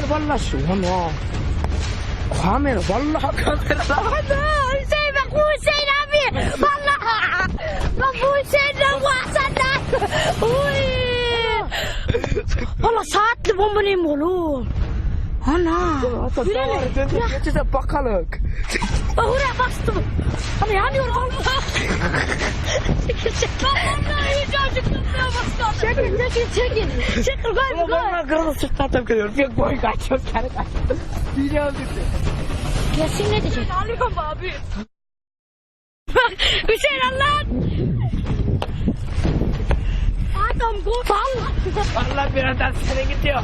gel vallahi şu ana. Kamera vallahi kamera. Ana Hüseyin bak bu Hüseyin abi. Vallahi. Bak bu Hüseyin'den bu Hasan'dan. Uy. Valla saatli bomba neyim oğlum. Ana. Yürü. Geçeceğim bakalım. Bak oraya bastım. Ana yanıyor Allah. Çekil. Vallahi hiç acıktırmaya başladım. Çekil. Çekil koy. Ben kırmızı sırtladım geliyorum. Bir boy kaçıyor. Kendi kaçıyor. Biliyorum bizi. Kesin ne diyecek? Alıyorum abi. Hüseyin Allah. Adam bu. Vallahi birazdan sene gidiyor.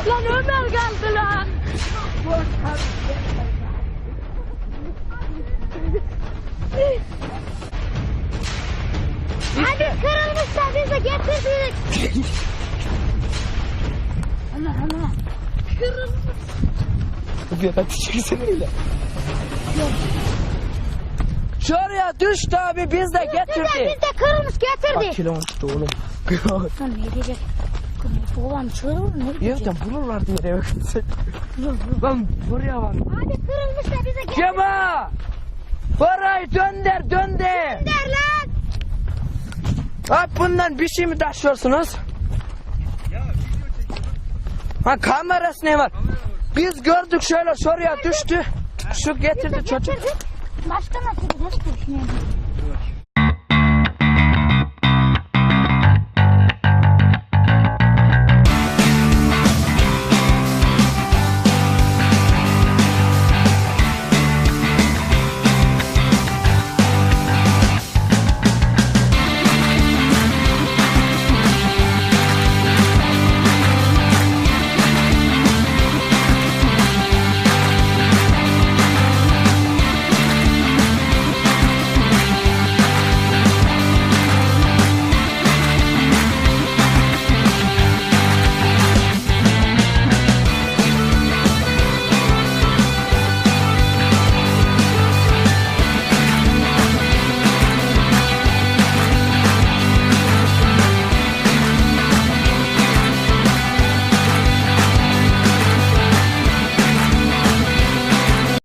Lan Ömer geldi lan. Hadi kırılmışsa biz de getirdik. Ana. Kırılmış. Bir hadi çekilsene öyle. Şuraya düştü abi biz de getirdik. Biz de kırılmış getirdik. Bak kilon düştü oğlum. Lan ne diyecek? Oğlan çığırır ne diyecek? Yerden bulurlar diye de öksek. Lan buraya var. Hadi kırılmış da bize getirdik. Cema! Orayı dönder. Der lan. Abi bundan bir şey mi taşıyorsunuz? Ha kamerası ne var? Biz gördük şöyle şuraya düştü. Şu getirdi çocuk. Başka nasıl bir düşünüyorum?